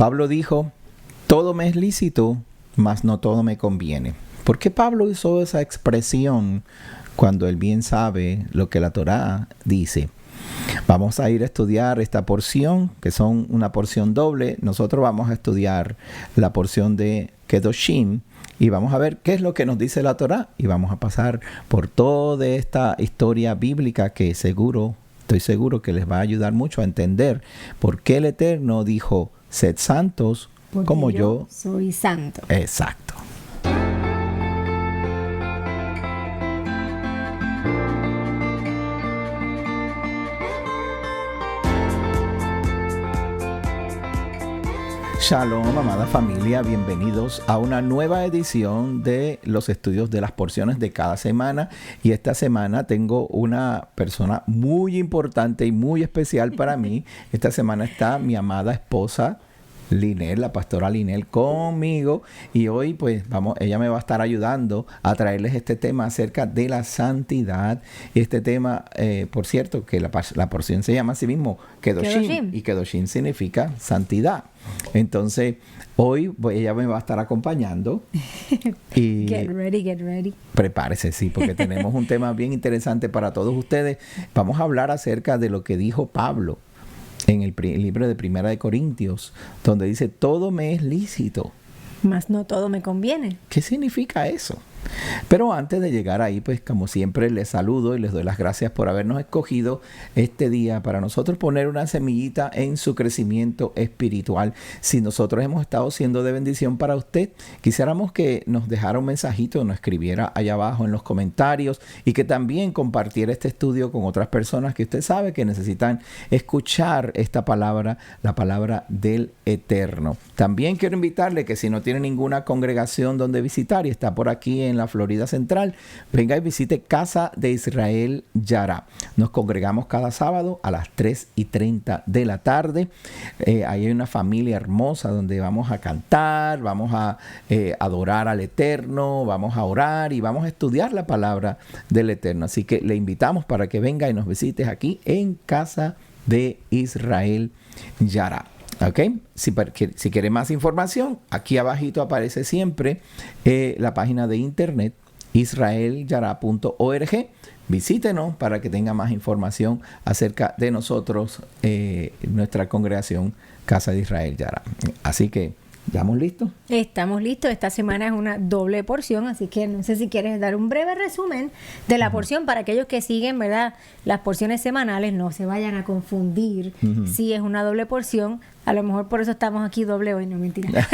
Pablo dijo, todo me es lícito, mas no todo me conviene. ¿Por qué Pablo usó esa expresión cuando él bien sabe lo que la Torá dice? Vamos a ir a estudiar esta porción, que son una porción doble. Nosotros vamos a estudiar la porción de Kedoshim y vamos a ver qué es lo que nos dice la Torá. Y vamos a pasar por toda esta historia bíblica que estoy seguro que les va a ayudar mucho a entender por qué el Eterno dijo, sed santos porque como yo soy santo. Exacto. Shalom, amada familia, bienvenidos a una nueva edición de los estudios de las porciones de cada semana. Y esta semana tengo una persona muy importante y muy especial para mí. Esta semana está mi amada esposa Linel, la pastora Linel, conmigo, y hoy pues ella me va a estar ayudando a traerles este tema acerca de la santidad. Y este tema, por cierto, que la porción se llama así mismo Kedoshim, y Kedoshim significa santidad. Entonces, hoy ella me va a estar acompañando. Y Get ready. Prepárese, sí, porque tenemos un tema bien interesante para todos ustedes. Vamos a hablar acerca de lo que dijo Pablo en el libro de Primera de Corintios, donde dice, todo me es lícito, mas no todo me conviene. ¿Qué significa eso? Pero antes de llegar ahí, pues como siempre les saludo y les doy las gracias por habernos escogido este día para nosotros poner una semillita en su crecimiento espiritual. Si nosotros hemos estado siendo de bendición para usted, quisiéramos que nos dejara un mensajito, nos escribiera allá abajo en los comentarios y que también compartiera este estudio con otras personas que usted sabe que necesitan escuchar esta palabra, la palabra del Eterno. También quiero invitarle que si no tiene ninguna congregación donde visitar y está por aquí en la Florida Central, venga y visite Casa de Israel Yara. Nos congregamos cada sábado a las 3:30 de la tarde. Ahí hay una familia hermosa donde vamos a cantar, vamos a adorar al Eterno, vamos a orar y vamos a estudiar la palabra del Eterno. Así que le invitamos para que venga y nos visites aquí en Casa de Israel Yara. ¿Ok? Si quiere más información, aquí abajito aparece siempre la página de internet israelyara.org. Visítenos para que tenga más información acerca de nosotros, nuestra congregación Casa de Israel Yara. Así que, ¿estamos listos? Estamos listos. Esta semana es una doble porción, así que no sé si quieres dar un breve resumen de la porción para aquellos que siguen, ¿verdad? Las porciones semanales, no se vayan a confundir si es una doble porción. A lo mejor por eso estamos aquí doble hoy, no mentira.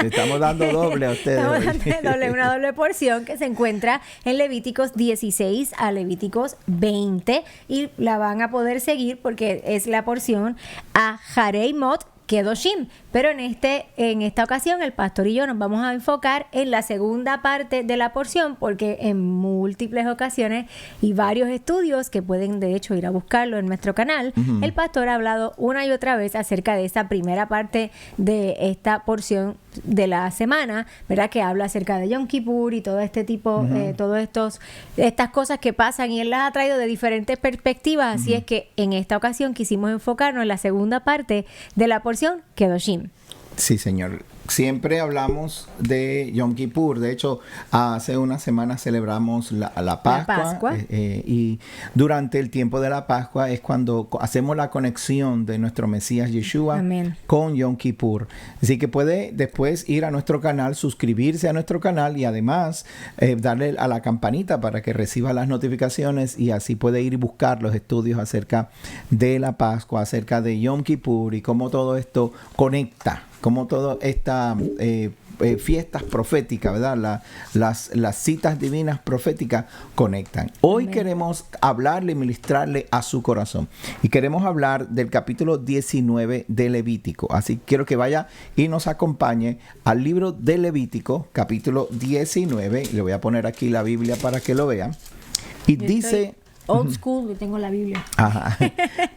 Estamos dando doble a ustedes. Estamos dando una doble porción que se encuentra en Levíticos 16 a Levíticos 20 y la van a poder seguir porque es la porción a Jareimot Kedoshim, pero en esta ocasión el pastor y yo nos vamos a enfocar en la segunda parte de la porción porque en múltiples ocasiones y varios estudios que pueden de hecho ir a buscarlo en nuestro canal, el pastor ha hablado una y otra vez acerca de esa primera parte de esta porción de la semana, ¿verdad? Que habla acerca de Yom Kippur y todo este tipo, estas cosas que pasan y él las ha traído de diferentes perspectivas, así es que en esta ocasión quisimos enfocarnos en la segunda parte de la porción Kedoshim. Sí, señor. Siempre hablamos de Yom Kippur. De hecho, hace unas semanas celebramos la Pascua. Y durante el tiempo de la Pascua es cuando hacemos la conexión de nuestro Mesías Yeshua Amén. Con Yom Kippur. Así que puede después ir a nuestro canal, suscribirse a nuestro canal y además darle a la campanita para que reciba las notificaciones y así puede ir y buscar los estudios acerca de la Pascua, acerca de Yom Kippur y cómo todo esto conecta, cómo toda esta fiestas proféticas, ¿verdad? Las citas divinas proféticas conectan. Hoy queremos hablarle y ministrarle a su corazón. Y queremos hablar del capítulo 19 de Levítico. Así que quiero que vaya y nos acompañe al libro de Levítico, capítulo 19. Le voy a poner aquí la Biblia para que lo vean. Y dice... Old school, yo tengo la Biblia. Ajá.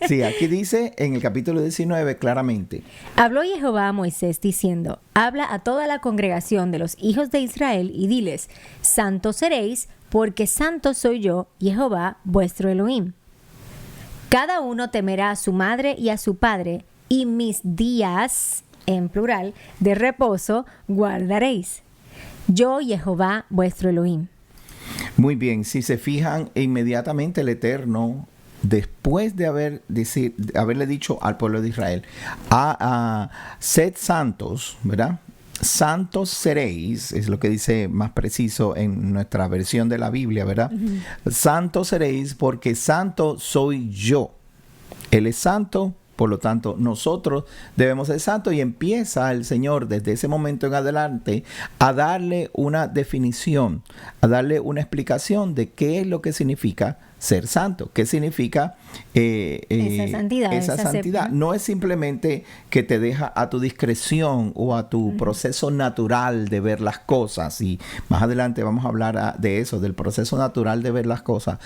Sí, aquí dice en el capítulo 19 claramente. Habló Jehová a Moisés diciendo, habla a toda la congregación de los hijos de Israel y diles, santos seréis, porque santo soy yo, Jehová, vuestro Elohim. Cada uno temerá a su madre y a su padre, y mis días en plural, de reposo guardaréis. Yo, Jehová, vuestro Elohim. Muy bien, si se fijan, inmediatamente el Eterno, después de haberle dicho al pueblo de Israel, sed santos, ¿verdad? Santos seréis, es lo que dice más preciso en nuestra versión de la Biblia, ¿verdad? Santos seréis porque santo soy yo. Él es santo, por lo tanto nosotros debemos ser santos, y empieza el Señor desde ese momento en adelante a darle una definición, a darle una explicación de qué es lo que significa ser santo, qué significa esa santidad. Esa santidad. No es simplemente que te deja a tu discreción o a tu proceso natural de ver las cosas, y más adelante vamos a hablar de eso, del proceso natural de ver las cosas,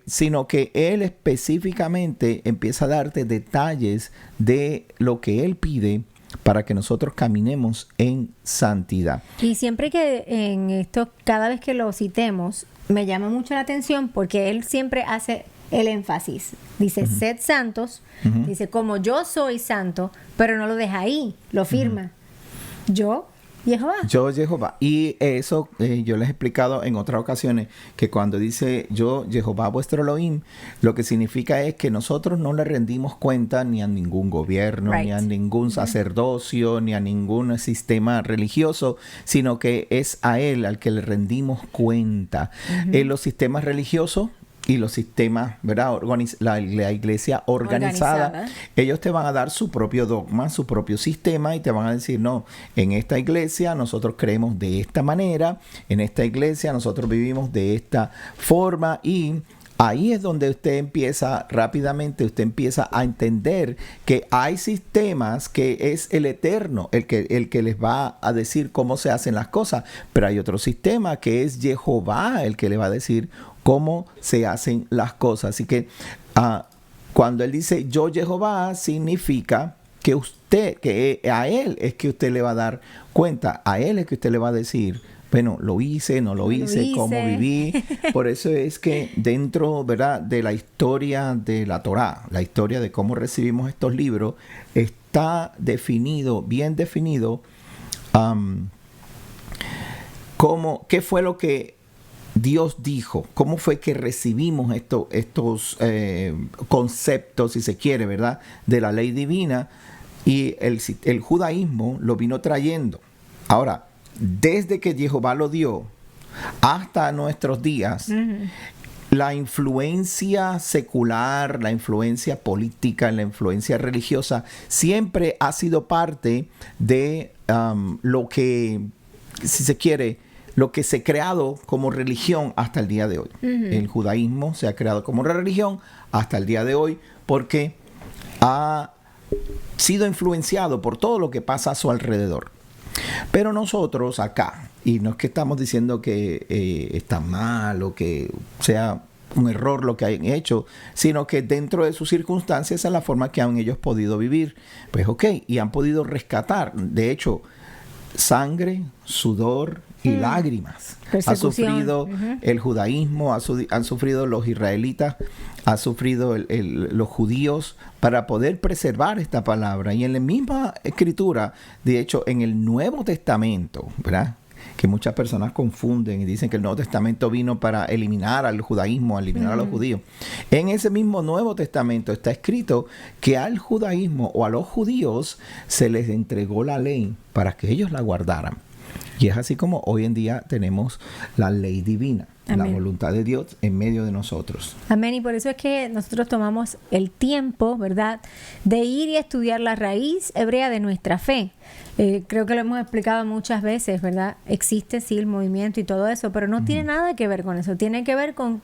sino que Él específicamente empieza a darte detalles de lo que Él pide para que nosotros caminemos en santidad. Y siempre que en esto, cada vez que lo citemos, me llama mucho la atención porque él siempre hace el énfasis. Dice, sed santos, dice, como yo soy santo, pero no lo deja ahí, lo firma. Yo, Jehová. Yo, Jehová. Y eso yo les he explicado en otras ocasiones, que cuando dice yo, Jehová, vuestro Elohim, lo que significa es que nosotros no le rendimos cuenta ni a ningún gobierno, ni a ningún sacerdocio, ni a ningún sistema religioso, sino que es a Él al que le rendimos cuenta. En los sistemas religiosos y los sistemas, ¿verdad? La iglesia organizada, ellos te van a dar su propio dogma, su propio sistema, y te van a decir, no, en esta iglesia nosotros creemos de esta manera, en esta iglesia nosotros vivimos de esta forma, y ahí es donde usted empieza a entender que hay sistemas que es el Eterno el que les va a decir cómo se hacen las cosas, pero hay otro sistema que es Jehová el que le va a decir cómo se hacen las cosas. Así que cuando Él dice yo, Jehová, significa que a Él es que usted le va a dar cuenta, a Él es que usted le va a decir, bueno, lo hice, no lo hice, cómo viví. Por eso es que dentro, ¿verdad?, de la historia de la Torá, la historia de cómo recibimos estos libros, está definido, bien definido, qué fue lo que Dios dijo, cómo fue que recibimos estos conceptos, si se quiere, ¿verdad?, de la ley divina, y el judaísmo lo vino trayendo. Ahora, desde que Jehová lo dio hasta nuestros días, la influencia secular, la influencia política, la influencia religiosa siempre ha sido parte de lo que, si se quiere, lo que se ha creado como religión hasta el día de hoy. El judaísmo se ha creado como religión hasta el día de hoy porque ha sido influenciado por todo lo que pasa a su alrededor. Pero nosotros acá, y no es que estamos diciendo que está mal o que sea un error lo que han hecho, sino que dentro de sus circunstancias es la forma que han ellos podido vivir. Pues ok, y han podido rescatar, de hecho, sangre, sudor y lágrimas. Ha sufrido el judaísmo, han sufrido los israelitas, ha sufrido los judíos para poder preservar esta palabra. Y en la misma escritura, de hecho, en el Nuevo Testamento, ¿verdad?, que muchas personas confunden y dicen que el Nuevo Testamento vino para eliminar al judaísmo, eliminar a los judíos. En ese mismo Nuevo Testamento está escrito que al judaísmo o a los judíos se les entregó la ley para que ellos la guardaran. Y es así como hoy en día tenemos la ley divina, la voluntad de Dios en medio de nosotros. Amén. Y por eso es que nosotros tomamos el tiempo, ¿verdad?, de ir y estudiar la raíz hebrea de nuestra fe. Creo que lo hemos explicado muchas veces, ¿verdad? Existe sí el movimiento y todo eso, pero no tiene nada que ver con eso. Tiene que ver con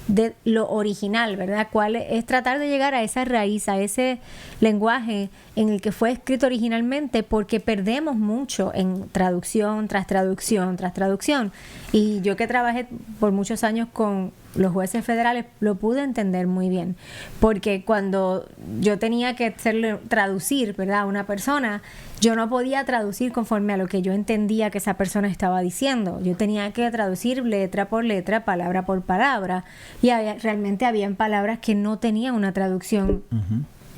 de lo original, ¿verdad? ¿Cuál es tratar de llegar a esa raíz, a ese lenguaje en el que fue escrito originalmente? Porque perdemos mucho en traducción tras traducción tras traducción. Y yo que trabajé por muchos años con los jueces federales, lo pude entender muy bien. Porque cuando yo tenía que traducir, ¿verdad?, a una persona, yo no podía traducir conforme a lo que yo entendía que esa persona estaba diciendo. Yo tenía que traducir letra por letra, palabra por palabra. Y realmente habían palabras que no tenían una traducción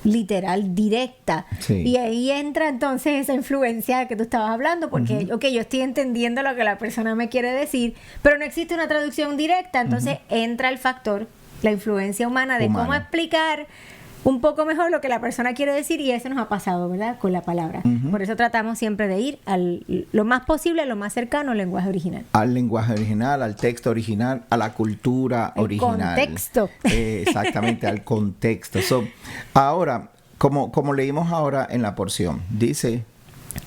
literal, directa. Sí. Y ahí entra entonces esa influencia que tú estabas hablando, porque, ok, yo estoy entendiendo lo que la persona me quiere decir, pero no existe una traducción directa, entonces entra el factor, la influencia humana de cómo explicar un poco mejor lo que la persona quiere decir, y eso nos ha pasado, ¿verdad? Con la palabra. Por eso tratamos siempre de ir lo más posible, lo más cercano al lenguaje original. Al lenguaje original, al texto original, a la cultura original. Contexto. Exactamente, al contexto. Ahora, como leímos ahora en la porción, dice,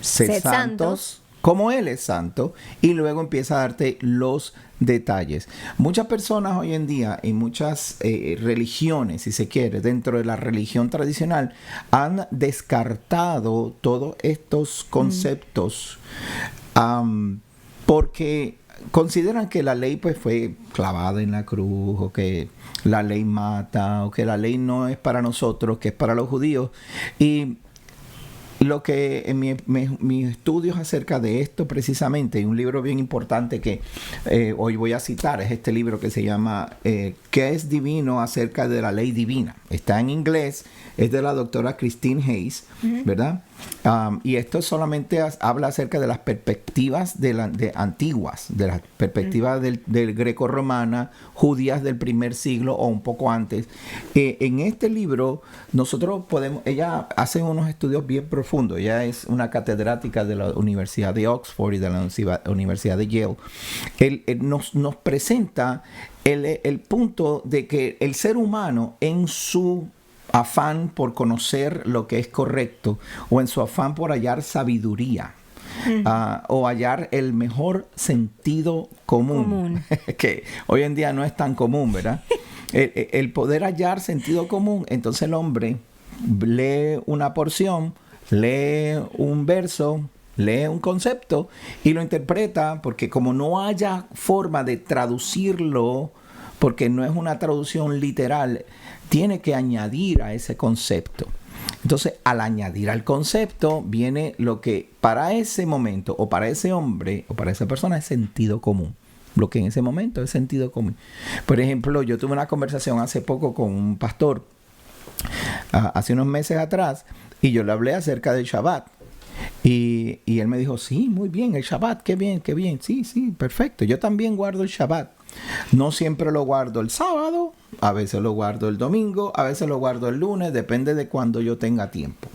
sed santos como Él es santo, y luego empieza a darte los detalles. Muchas personas hoy en día, en muchas religiones, si se quiere, dentro de la religión tradicional, han descartado todos estos conceptos porque consideran que la ley pues fue clavada en la cruz, o que la ley mata, o que la ley no es para nosotros, que es para los judíos. Y lo que en mis estudios acerca de esto precisamente, y un libro bien importante que hoy voy a citar, es este libro que se llama ¿Qué es divino acerca de la ley divina? Está en inglés, es de la doctora Christine Hayes, ¿verdad? Y esto solamente habla acerca de las perspectivas de antiguas, de las perspectivas del greco-romana, judías del primer siglo o un poco antes. En este libro nosotros ella hace unos estudios bien profundos. Ella es una catedrática de la Universidad de Oxford y de la Universidad de Yale. Nos presenta el punto de que el ser humano, en su afán por conocer lo que es correcto, o en su afán por hallar sabiduría, o hallar el mejor sentido común. Que hoy en día no es tan común, ¿verdad? El poder hallar sentido común, entonces el hombre lee una porción, lee un verso, lee un concepto y lo interpreta, porque como no haya forma de traducirlo, porque no es una traducción literal, tiene que añadir a ese concepto. Entonces, al añadir al concepto, viene lo que para ese momento, o para ese hombre, o para esa persona, es sentido común. Lo que en ese momento es sentido común. Por ejemplo, yo tuve una conversación hace poco con un pastor, hace unos meses atrás, y yo le hablé acerca del Shabbat. Y él me dijo, sí, muy bien, el Shabbat, qué bien, sí, perfecto. Yo también guardo el Shabbat. No siempre lo guardo el sábado, a veces lo guardo el domingo, a veces lo guardo el lunes, depende de cuando yo tenga tiempo.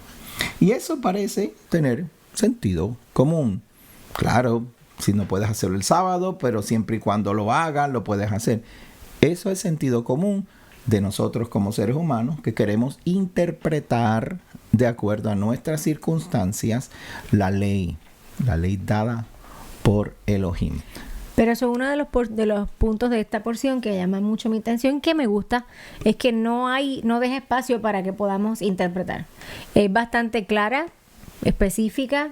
Y eso parece tener sentido común. Claro, si no puedes hacerlo el sábado, pero siempre y cuando lo hagas, lo puedes hacer. Eso es sentido común de nosotros como seres humanos, que queremos interpretar de acuerdo a nuestras circunstancias la ley dada por Elohim. Pero eso es uno de los puntos de esta porción que llama mucho mi atención, que me gusta, es que no deja espacio para que podamos interpretar. Es bastante clara, específica.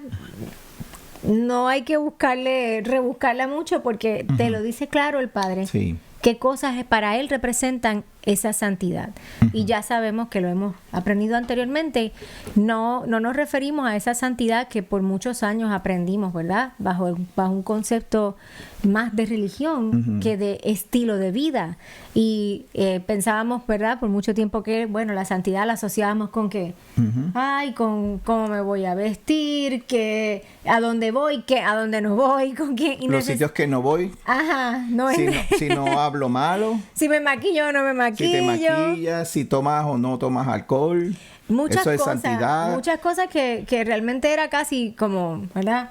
No hay que rebuscarla mucho, porque te lo dice claro el Padre. Sí. Qué cosas para Él representan esa santidad. Y ya sabemos que lo hemos aprendido anteriormente. No nos referimos a esa santidad que por muchos años aprendimos, ¿verdad? Bajo un concepto más de religión que de estilo de vida. Y pensábamos, ¿verdad? Por mucho tiempo que, bueno, la santidad la asociábamos con que, con cómo me voy a vestir, que a dónde voy, que a dónde no voy, con quién. Los sitios que no voy. Ajá. Si no hablo malo. Si me maquillo o no me maquillo. Si te maquillas, si tomas o no tomas alcohol. Eso es santidad. Muchas cosas que realmente era casi como, ¿verdad?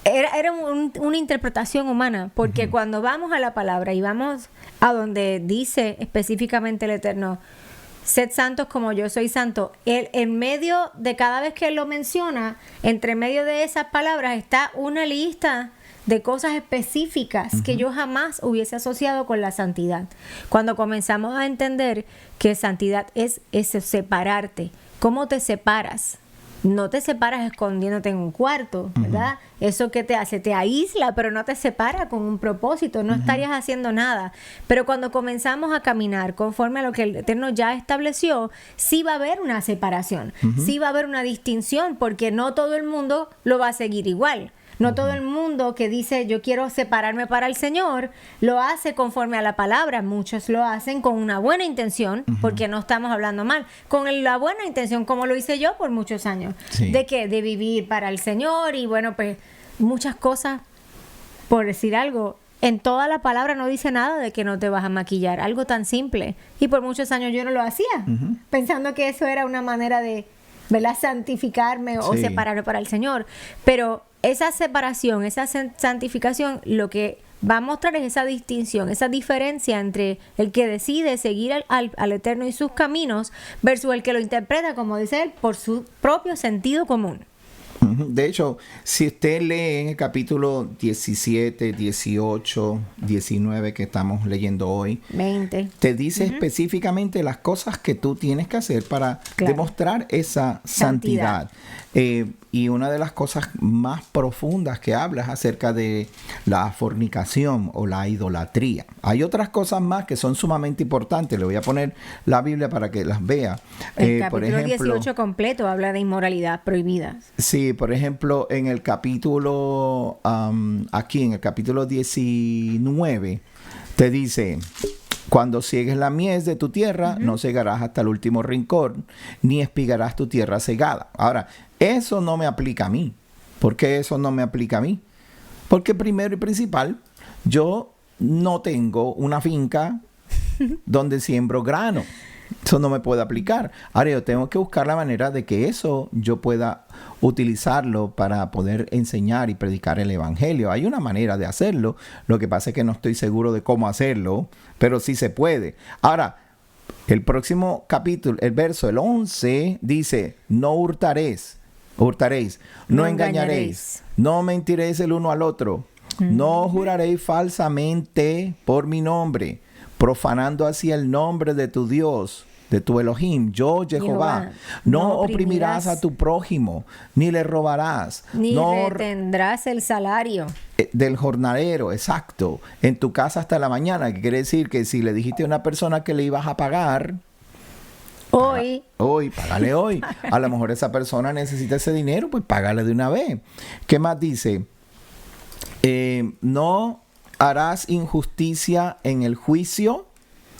Era una interpretación humana, porque cuando vamos a la palabra y vamos a donde dice específicamente el Eterno, sed santos como yo soy santo, en medio de cada vez que él lo menciona, entre medio de esas palabras está una lista de cosas específicas que yo jamás hubiese asociado con la santidad. Cuando comenzamos a entender que santidad es separarte, ¿cómo te separas? No te separas escondiéndote en un cuarto, ¿verdad? Eso que te hace, te aísla, pero no te separa con un propósito, no estarías haciendo nada. Pero cuando comenzamos a caminar conforme a lo que el Eterno ya estableció, sí va a haber una separación, sí va a haber una distinción, porque no todo el mundo lo va a seguir igual. No todo el mundo que dice yo quiero separarme para el Señor lo hace conforme a la palabra. Muchos lo hacen con una buena intención, porque no estamos hablando mal, con la buena intención, como lo hice yo por muchos años. Sí. ¿De qué? De vivir para el Señor y bueno, pues muchas cosas, por decir algo. En toda la palabra no dice nada de que no te vas a maquillar, algo tan simple. Y por muchos años yo no lo hacía, pensando que eso era una manera de, ¿verdad?, santificarme o Sí. separarme para el Señor. Pero esa separación, esa santificación, lo que va a mostrar es esa distinción, esa diferencia entre el que decide seguir al Eterno y sus caminos versus el que lo interpreta, como dice él, por su propio sentido común. De hecho, si usted lee en el capítulo 17, 18, 19 que estamos leyendo hoy, 20. te dice específicamente las cosas que tú tienes que hacer para Claro. demostrar esa santidad. Y una de las cosas más profundas que habla es acerca de la fornicación o la idolatría. Hay otras cosas más que son sumamente importantes. Le voy a poner la Biblia para que las vea. El Por capítulo ejemplo, 18 completo habla de inmoralidad prohibida. sí, por ejemplo, en el capítulo, aquí en el capítulo 19, te dice, cuando ciegues la mies de tu tierra, no cegarás hasta el último rincón, ni espigarás tu tierra cegada. Ahora, eso no me aplica a mí. ¿Por qué eso no me aplica a mí? Porque primero y principal, yo no tengo una finca donde siembro grano. Eso no me puede aplicar. Ahora yo tengo que buscar la manera de que eso yo pueda utilizarlo para poder enseñar y predicar el evangelio. Hay una manera de hacerlo. Lo que pasa es que no estoy seguro de cómo hacerlo, pero sí se puede. Ahora, el próximo capítulo, el verso, el 11, dice, no hurtaréis, no engañaréis, no mentiréis el uno al otro, no juraréis falsamente por mi nombre, profanando así el nombre de tu Dios, de tu Elohim, yo Jehová. No oprimirás a tu prójimo, ni le robarás, Ni no retendrás el salario. del jornalero, exacto, en tu casa hasta la mañana, que quiere decir que si le dijiste a una persona que le ibas a pagar, Hoy, págale hoy. A lo mejor esa persona necesita ese dinero, pues págale de una vez. ¿Qué más dice? No harás injusticia en el juicio.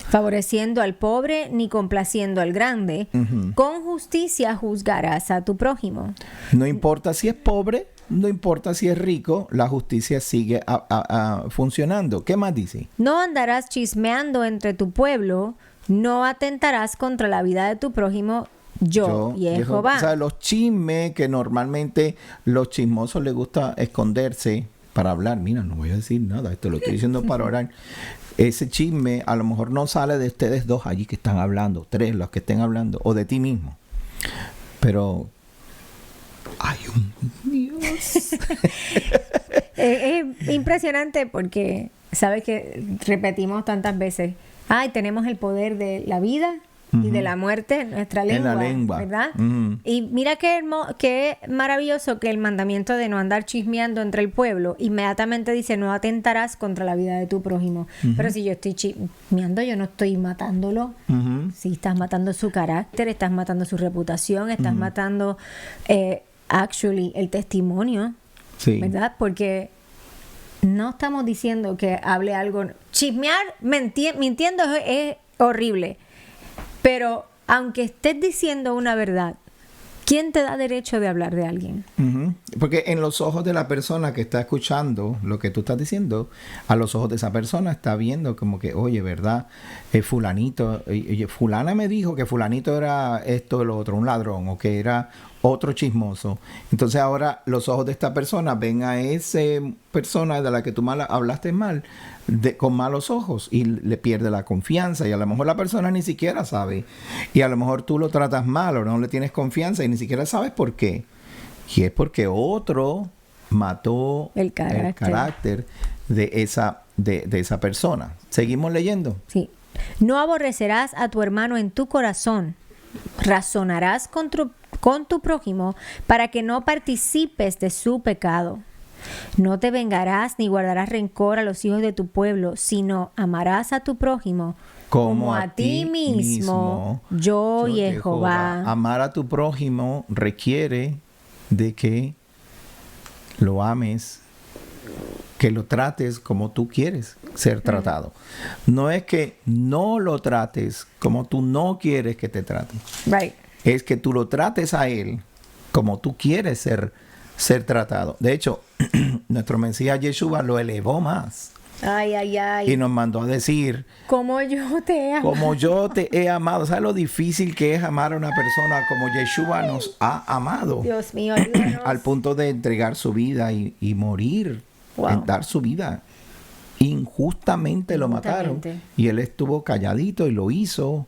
favoreciendo al pobre ni complaciendo al grande, con justicia juzgarás a tu prójimo. No importa si es pobre, no importa si es rico, la justicia sigue funcionando. ¿Qué más dice? No andarás chismeando entre tu pueblo, no atentarás contra la vida de tu prójimo, yo Jehová. O sea, los chismes que normalmente los chismosos les gusta esconderse para hablar. Mira, no voy a decir nada, esto lo estoy diciendo para orar. Ese chisme a lo mejor no sale de ustedes dos allí que están hablando, tres los que estén hablando, o de ti mismo. Pero hay un Dios. Es impresionante porque, ¿sabes que repetimos tantas veces? Ay, tenemos el poder de la vida y de la muerte en nuestra lengua, En la lengua. ¿verdad? Y mira qué maravilloso que el mandamiento de no andar chismeando entre el pueblo inmediatamente dice no atentarás contra la vida de tu prójimo. Pero si yo estoy chismeando, yo no estoy matándolo. Si estás matando su carácter, estás matando su reputación, estás matando actually el testimonio, Sí. ¿verdad? Porque no estamos diciendo que hable algo. Chismear mintiendo es horrible. Pero aunque estés diciendo una verdad, ¿quién te da derecho de hablar de alguien? Porque en los ojos de la persona que está escuchando lo que tú estás diciendo, a los ojos de esa persona está viendo como que, oye, ¿verdad? Fulanito, oye, fulana me dijo que fulanito era esto, lo otro, un ladrón, o que era otro chismoso. Entonces ahora los ojos de esta persona ven a esa persona de la que tú hablaste mal con malos ojos y le pierde la confianza, y a lo mejor la persona ni siquiera sabe, y a lo mejor tú lo tratas mal o no le tienes confianza y ni siquiera sabes por qué, y es porque otro mató El carácter de esa persona. Seguimos leyendo. Sí. No aborrecerás a tu hermano en tu corazón. Razonarás con tu prójimo para que no participes de su pecado. No te vengarás ni guardarás rencor a los hijos de tu pueblo, sino amarás a tu prójimo como a ti mismo, yo Jehová. Amar a tu prójimo requiere de que lo ames, que lo trates como tú quieres ser tratado. No es que no lo trates como tú no quieres que te traten. Right. Es que tú lo trates a él como tú quieres ser tratado. De hecho, nuestro Mesías Yeshua lo elevó más. Ay, ay, ay. Y nos mandó a decir, Como yo te amo. como yo te he amado. ¿Sabes lo difícil que es amar a una persona como Yeshua nos ha amado? Dios mío, ayúdanos. Al punto de entregar su vida y morir, Wow. dar su vida. Injustamente lo mataron. Injustamente. Y él estuvo calladito y lo hizo.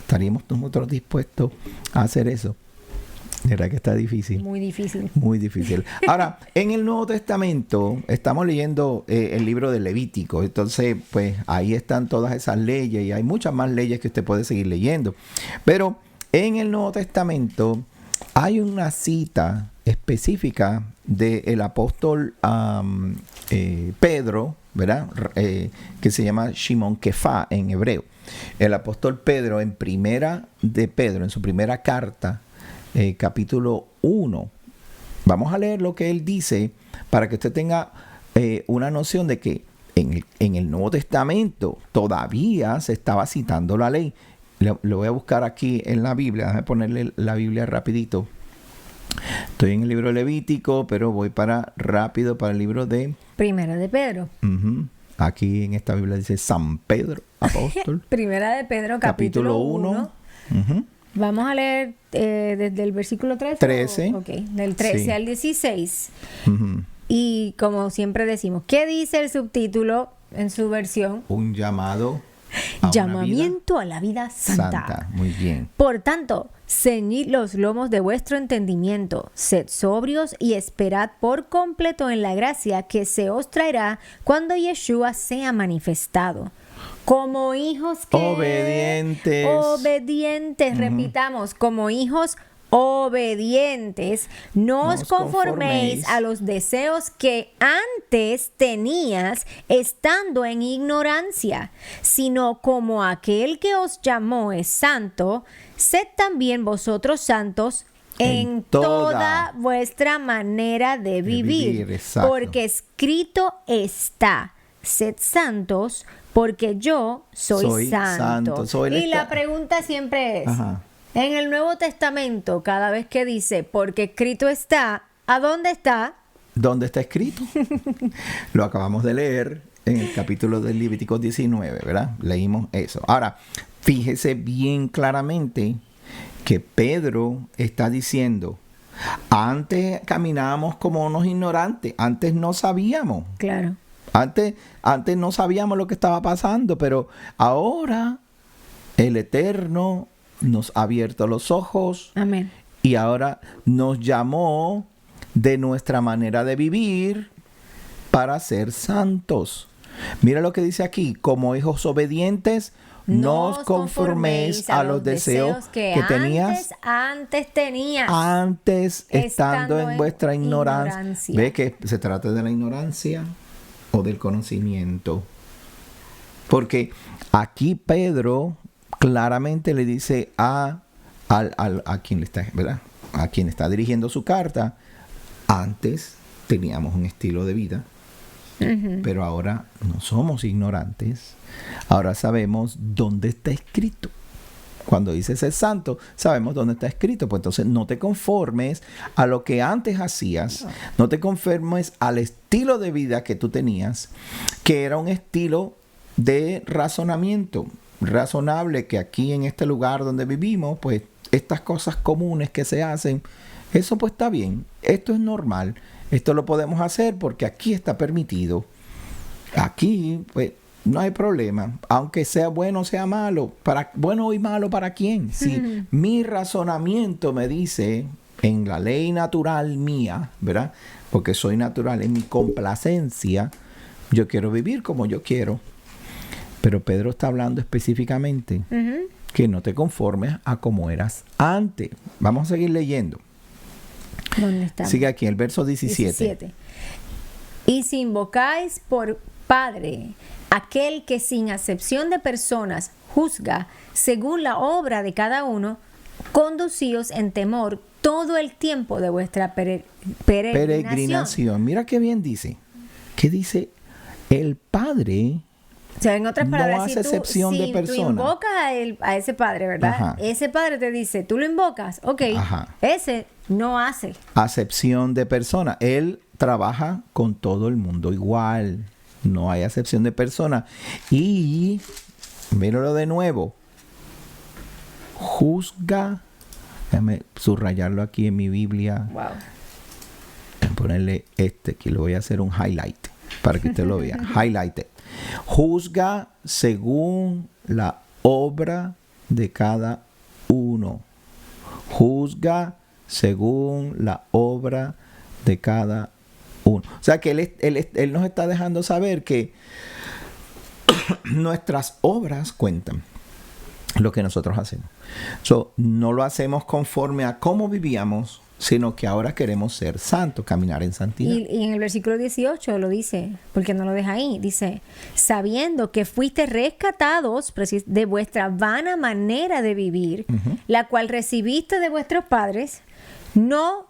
¿Estaríamos nosotros dispuestos a hacer eso? ¿Verdad que está difícil? Muy difícil. Muy difícil. Ahora, en el Nuevo Testamento estamos leyendo el libro de Levítico. Entonces, pues ahí están todas esas leyes y hay muchas más leyes que usted puede seguir leyendo. Pero en el Nuevo Testamento hay una cita específica del apóstol Pedro, ¿verdad? Que se llama Shimon Kefá en hebreo. El apóstol Pedro en su primera carta, capítulo 1. Vamos a leer lo que él dice para que usted tenga una noción de que en el Nuevo Testamento todavía se estaba citando la ley. Lo voy a buscar aquí en la Biblia. Déjame ponerle la Biblia rapidito. Estoy en el libro de Levítico, pero voy rápido para el libro de... Primera de Pedro. Aquí en esta Biblia dice San Pedro, apóstol. Primera de Pedro, capítulo 1. Vamos a leer desde el versículo 13. 13. Ok, del 13 Sí. al 16. Y como siempre decimos, ¿qué dice el subtítulo en su versión? Un llamado a una Llamamiento a la vida vida santa. santa. Muy bien. Por tanto, ceñid los lomos de vuestro entendimiento, sed sobrios y esperad por completo en la gracia que se os traerá cuando Yeshua sea manifestado. Como hijos que... Obedientes. Obedientes, repitamos, como hijos obedientes, no os No os conforméis conforméis a los deseos que antes tenías estando en ignorancia, sino como aquel que os llamó es santo, sed también vosotros santos en toda vuestra manera de vivir, exacto. porque escrito está, sed santos, porque yo soy santo. Y la pregunta siempre es, Ajá. en el Nuevo Testamento, cada vez que dice, porque escrito está, ¿a dónde está? ¿Dónde está escrito? Lo acabamos de leer en el capítulo de Levítico 19, ¿verdad? Leímos eso. Ahora, fíjese bien claramente que Pedro está diciendo, antes caminábamos como unos ignorantes, antes no sabíamos. Claro. Antes no sabíamos lo que estaba pasando, pero ahora el Eterno nos ha abierto los ojos. Amén. Y ahora nos llamó de nuestra manera de vivir para ser santos. Mira lo que dice aquí, como hijos obedientes, no os conforméis a los deseos que tenías antes tenías. antes estando en vuestra ignorancia. ignorancia. ¿Ve que se trata de la ignorancia o del conocimiento? Porque aquí Pedro claramente le dice a quien le está, ¿verdad? A quien está dirigiendo su carta, antes teníamos un estilo de vida, pero ahora no somos ignorantes. Ahora sabemos dónde está escrito. Cuando dice ser santo, sabemos dónde está escrito. Pues entonces no te conformes a lo que antes hacías, no te conformes al estilo de vida que tú tenías, que era un estilo de razonamiento razonable, que aquí en este lugar donde vivimos, pues estas cosas comunes que se hacen, eso pues está bien, esto es normal, esto lo podemos hacer porque aquí está permitido. Aquí pues no hay problema, aunque sea bueno o sea malo, bueno y malo para quién. Si mi razonamiento me dice en la ley natural mía, ¿verdad? Porque soy natural, en mi complacencia, yo quiero vivir como yo quiero. Pero Pedro está hablando específicamente que no te conformes a como eras antes. Vamos a seguir leyendo. ¿Dónde está? Sigue aquí, el verso 17. 17. Y si invocáis por Padre aquel que sin acepción de personas juzga según la obra de cada uno, conducíos en temor todo el tiempo de vuestra peregrinación. Peregrinación. Mira qué bien dice. ¿Qué dice? El Padre O sea, en otras no palabras, hace excepción de tú persona. invocas a ese padre, ¿verdad? Ajá. Ese padre te dice, tú lo invocas, ok, Ajá. ese no hace. Acepción de persona. Él trabaja con todo el mundo igual. No hay acepción de persona. Y, míralo de nuevo, juzga. Déjame subrayarlo aquí en mi Biblia. Wow. Ponerle aquí le voy a hacer un highlight para que usted lo vea. Highlighted. Juzga según la obra de cada uno. Juzga según la obra de cada uno. O sea que él nos está dejando saber que nuestras obras cuentan lo que nosotros hacemos. No lo hacemos conforme a cómo vivíamos, sino que ahora queremos ser santos, caminar en santidad. Y en el versículo 18 lo dice, porque no lo deja ahí, dice, sabiendo que fuiste rescatados de vuestra vana manera de vivir, la cual recibiste de vuestros padres, no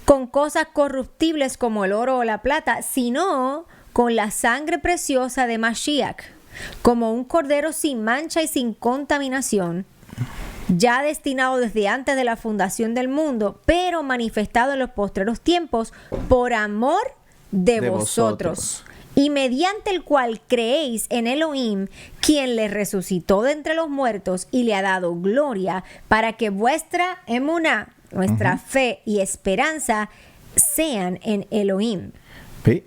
con cosas corruptibles como el oro o la plata, sino con la sangre preciosa de Mashiach, como un cordero sin mancha y sin contaminación, ya destinado desde antes de la fundación del mundo, pero manifestado en los postreros tiempos por amor de vosotros, y mediante el cual creéis en Elohim, quien le resucitó de entre los muertos y le ha dado gloria, para que vuestra emuná, nuestra fe y esperanza, sean en Elohim. ¿Sí?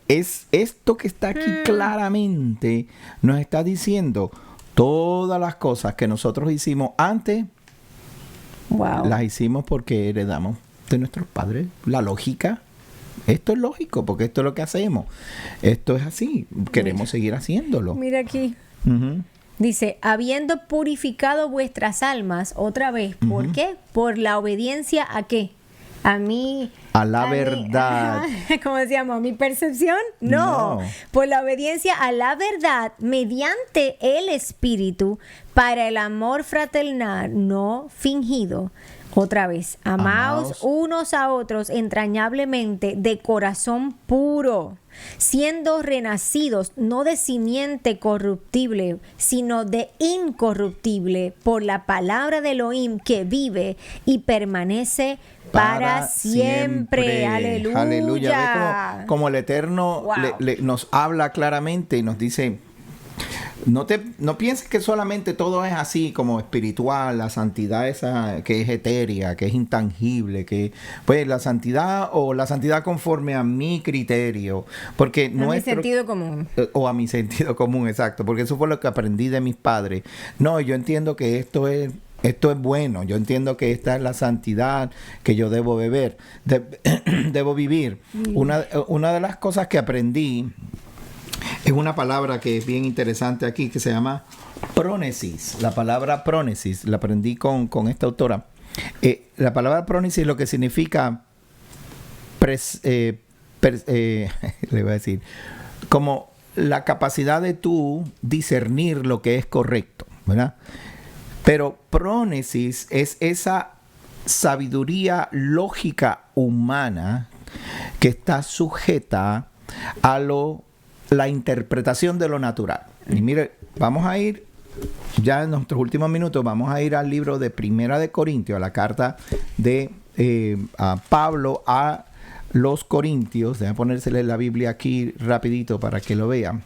Es esto que está aquí claramente, nos está diciendo todas las cosas que nosotros hicimos antes, Wow. las hicimos porque heredamos de nuestros padres. La lógica, esto es lógico, porque esto es lo que hacemos. Esto es así, queremos seguir haciéndolo. Mira aquí. Ujú. Dice, habiendo purificado vuestras almas, otra vez, ¿por qué? Por la obediencia a qué? A mí. A la verdad. Como decíamos, ¿a mi percepción? No. Por la obediencia a la verdad mediante el Espíritu para el amor fraternal no fingido. Otra vez, amaos unos a otros entrañablemente de corazón puro, siendo renacidos no de simiente corruptible, sino de incorruptible, por la palabra de Elohim que vive y permanece para siempre. Aleluya. Aleluya. Ve como el Eterno nos habla claramente y nos dice, no pienses que solamente todo es así como espiritual, la santidad esa que es etérea, que es intangible, que pues la santidad o la santidad conforme a mi criterio, porque mi sentido común. O a mi sentido común, exacto, porque eso fue lo que aprendí de mis padres. No, yo entiendo que esto es bueno, yo entiendo que esta es la santidad que yo debo debo vivir. Una de las cosas que aprendí es una palabra que es bien interesante aquí, que se llama prónesis. La palabra prónesis la aprendí con esta autora. La palabra prónesis lo que significa, le voy a decir, como la capacidad de tú discernir lo que es correcto, ¿verdad? Pero prónesis es esa sabiduría lógica humana que está sujeta a la interpretación de lo natural. Y mire, vamos a ir, ya en nuestros últimos minutos, vamos a ir al libro de Primera de Corintios, a la carta de a Pablo a los Corintios. Déjame ponérsele la Biblia aquí rapidito para que lo vean.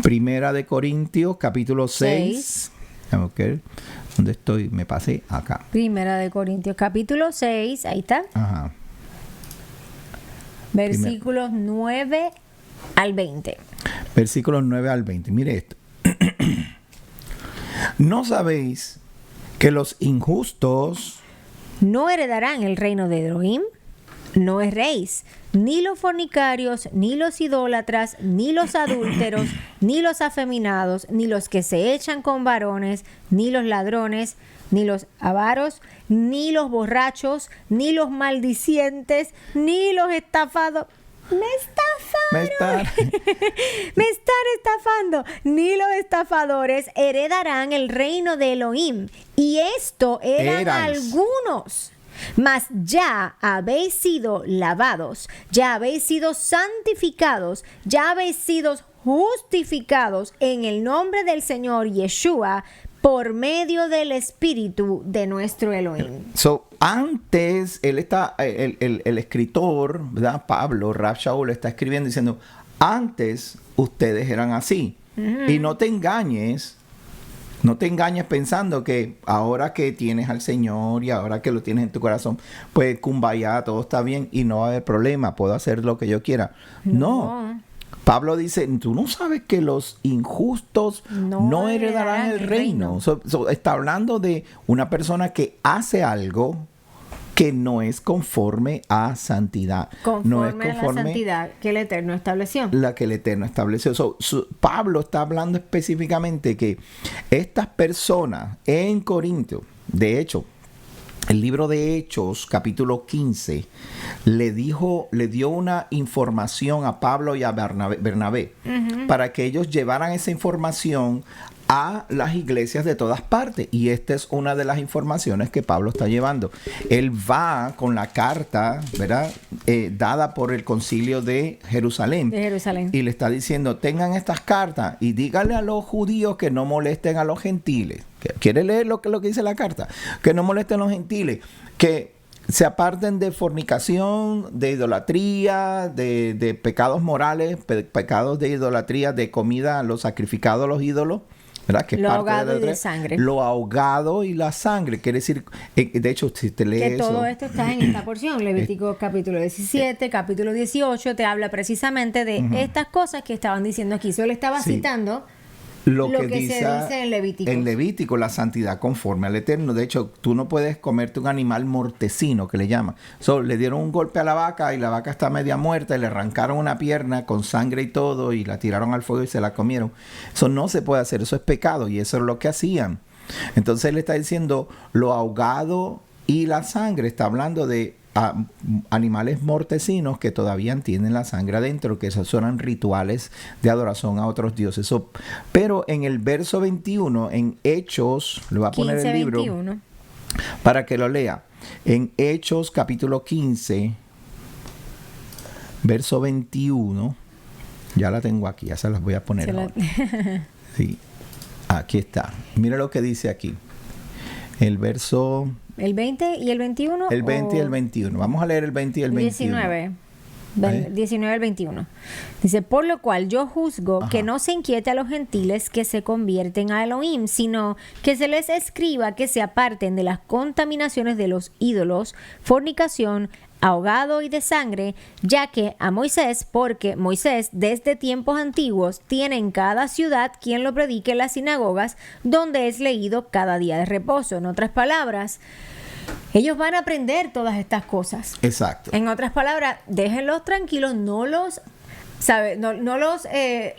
Primera de Corintios, capítulo 6. Okay. ¿Dónde estoy? Me pasé acá. Primera de Corintios, capítulo 6. Ahí está. Ajá. Versículos 9 al 20. Versículos 9 al 20. Mire esto. ¿No sabéis que los injustos no heredarán el reino de Elohim? No erréis, ni los fornicarios, ni los idólatras, ni los adúlteros, ni los afeminados, ni los que se echan con varones, ni los ladrones, ni los avaros, ni los borrachos, ni los maldicientes, ni los estafados. Me Me estafaron. está... Me están estafando. Ni los estafadores heredarán el reino de Elohim. Y esto eran Erais. algunos. Mas ya habéis sido lavados, ya habéis sido santificados, ya habéis sido justificados en el nombre del Señor Yeshua por medio del Espíritu de nuestro Elohim. So, antes, el escritor, ¿verdad? Pablo, Rab Shaul, está escribiendo diciendo, antes ustedes eran así. Y no te engañes pensando que ahora que tienes al Señor y ahora que lo tienes en tu corazón, pues kumbaya, todo está bien y no va a haber problema, puedo hacer lo que yo quiera. No. Pablo dice, tú no sabes que los injustos no heredarán el reino. Está hablando de una persona que hace algo que no es conforme a santidad. No es Conforme a la santidad que el Eterno estableció. La que el Eterno estableció. Pablo está hablando específicamente que estas personas en Corinto, de hecho, el libro de Hechos, capítulo 15, le dio una información a Pablo y a Bernabé para que ellos llevaran esa información a las iglesias de todas partes. Y esta es una de las informaciones que Pablo está llevando. Él va con la carta, ¿verdad? Dada por el concilio de Jerusalén. Y le está diciendo, tengan estas cartas y díganle a los judíos que no molesten a los gentiles. ¿Quiere leer lo que dice la carta? Que no molesten a los gentiles. Que se aparten de fornicación, de idolatría, de pecados morales, pecados de idolatría, de comida, lo sacrificado a los ídolos. ¿Verdad? Que lo parte ahogado de y de sangre. Lo ahogado y la sangre. Quiere decir, de hecho, si te lees que eso... todo esto está en esta porción. Levítico capítulo 17, capítulo 18, te habla precisamente de estas cosas que estaban diciendo aquí. Solo estaba citando lo que se dice en Levítico. En Levítico, la santidad conforme al Eterno. De hecho, tú no puedes comerte un animal mortecino, que le llaman. Le dieron un golpe a la vaca y la vaca está media muerta y le arrancaron una pierna con sangre y todo y la tiraron al fuego y se la comieron. Eso no se puede hacer, eso es pecado y eso es lo que hacían. Entonces él está diciendo lo ahogado y la sangre. Está hablando de animales mortecinos que todavía tienen la sangre adentro, que esos son rituales de adoración a otros dioses. Pero en el verso 21, en Hechos, le voy a poner el libro 21. Para que lo lea. En Hechos capítulo 15, verso 21, ya la tengo aquí, ya se las voy a poner ahora. Sí, aquí está. Mira lo que dice aquí. El verso... ¿El 20 y el 21? El 20 y el 21. Vamos a leer el 20 y el 21. 19 al 21. Dice, por lo cual yo juzgo que no se inquiete a los gentiles que se convierten a Elohim, sino que se les escriba que se aparten de las contaminaciones de los ídolos, fornicación, ahogado y de sangre, ya que a Moisés, porque Moisés desde tiempos antiguos tiene en cada ciudad quien lo predique en las sinagogas, donde es leído cada día de reposo. En otras palabras, ellos van a aprender todas estas cosas. Exacto. En otras palabras, déjenlos tranquilos, no los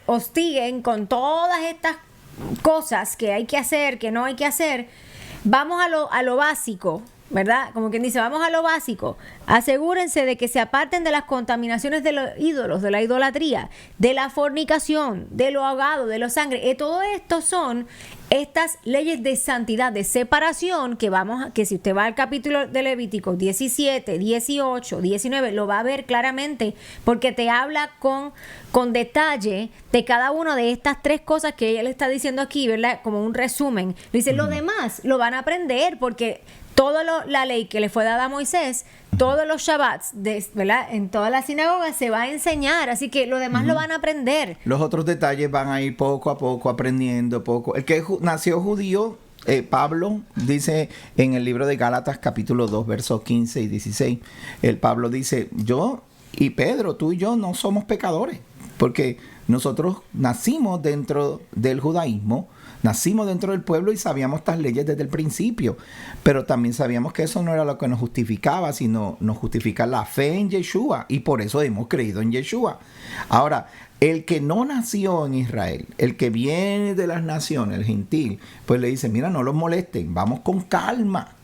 hostiguen con todas estas cosas que hay que hacer, que no hay que hacer. Vamos a lo básico, ¿verdad? Como quien dice, vamos a lo básico. Asegúrense de que se aparten de las contaminaciones de los ídolos, de la idolatría, de la fornicación, de lo ahogado, de la sangre. Todo esto son estas leyes de santidad, de separación, que si usted va al capítulo de Levítico 17, 18, 19, lo va a ver claramente, porque te habla con detalle de cada una de estas tres cosas que él está diciendo aquí, ¿verdad? Como un resumen. Le dice, lo demás lo van a aprender, porque toda la ley que le fue dada a Moisés, todos los Shabbats, ¿verdad? En todas las sinagogas se va a enseñar, así que lo demás lo van a aprender. Los otros detalles van a ir poco a poco aprendiendo poco. El que nació judío, Pablo dice en el libro de Gálatas capítulo 2 versos 15 y 16, Pablo dice, yo y Pedro, tú y yo no somos pecadores, porque nosotros nacimos dentro del judaísmo, nacimos dentro del pueblo y sabíamos estas leyes desde el principio, pero también sabíamos que eso no era lo que nos justificaba, sino nos justifica la fe en Yeshua, y por eso hemos creído en Yeshua. Ahora, el que no nació en Israel, el que viene de las naciones, el gentil, pues le dice, mira, no los molesten, vamos con calma.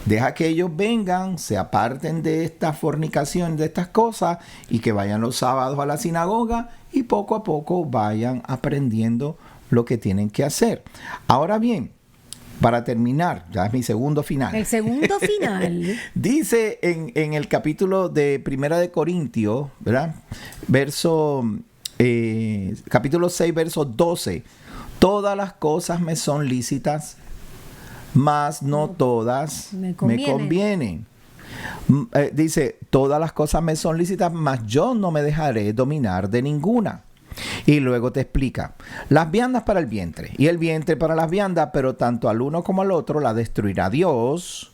Deja que ellos vengan, se aparten de esta fornicación, de estas cosas, y que vayan los sábados a la sinagoga y poco a poco vayan aprendiendo lo que tienen que hacer. Ahora bien, para terminar, ya es mi segundo final. El segundo final. Dice en el capítulo de Primera de Corintios, ¿verdad? Capítulo 6, verso 12. Todas las cosas me son lícitas, mas no todas me convienen. Dice, todas las cosas me son lícitas, mas yo no me dejaré dominar de ninguna. Y luego te explica, las viandas para el vientre y el vientre para las viandas, pero tanto al uno como al otro la destruirá Dios,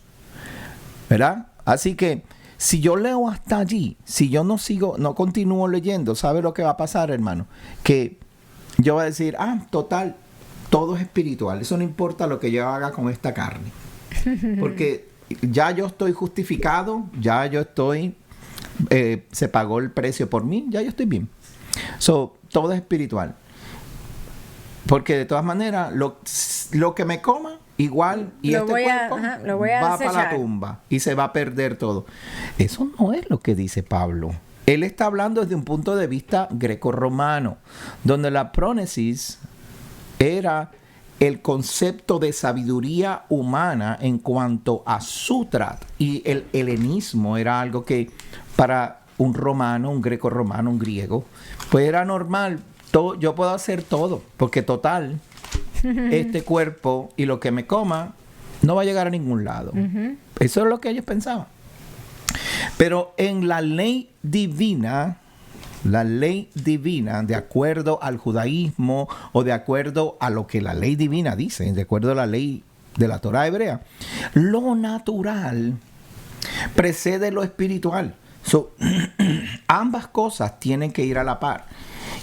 ¿verdad? Así que si yo leo hasta allí, si yo no continúo leyendo, ¿sabe lo que va a pasar, hermano? Que yo voy a decir, total, todo es espiritual, eso no importa lo que yo haga con esta carne, porque ya yo estoy justificado, ya yo estoy, se pagó el precio por mí, ya yo estoy bien. Todo es espiritual. Porque de todas maneras, lo que me coma, igual, y lo este voy cuerpo va para la desechar. tumba y se va a perder todo. Eso no es lo que dice Pablo. Él está hablando desde un punto de vista grecorromano, donde la prónesis era el concepto de sabiduría humana en cuanto a sutrat, y el helenismo era algo que para un romano, un greco-romano, un griego, pues era normal. Yo puedo hacer todo, porque total, este cuerpo y lo que me coma no va a llegar a ningún lado. Eso es lo que ellos pensaban. Pero en la ley divina, de acuerdo al judaísmo o de acuerdo a lo que la ley divina dice, de acuerdo a la ley de la Torá hebrea, lo natural precede lo espiritual. Ambas cosas tienen que ir a la par.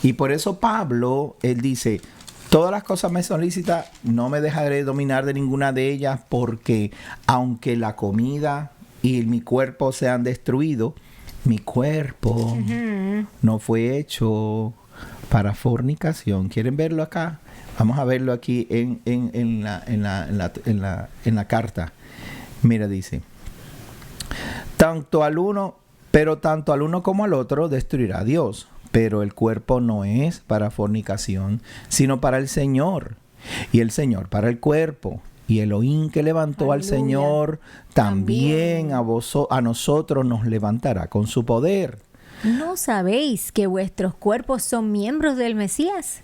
Y por eso Pablo, él dice, todas las cosas me son lícitas, no me dejaré dominar de ninguna de ellas, porque aunque la comida y mi cuerpo sean destruidos, mi cuerpo no fue hecho para fornicación. ¿Quieren verlo acá? Vamos a verlo aquí en la carta. Mira, dice, tanto al uno como al otro destruirá Dios, pero el cuerpo no es para fornicación, sino para el Señor, y el Señor para el cuerpo. Y Elohim que levantó Aleluya. al Señor, también a nosotros nos levantará con su poder. ¿No sabéis que vuestros cuerpos son miembros del Mesías?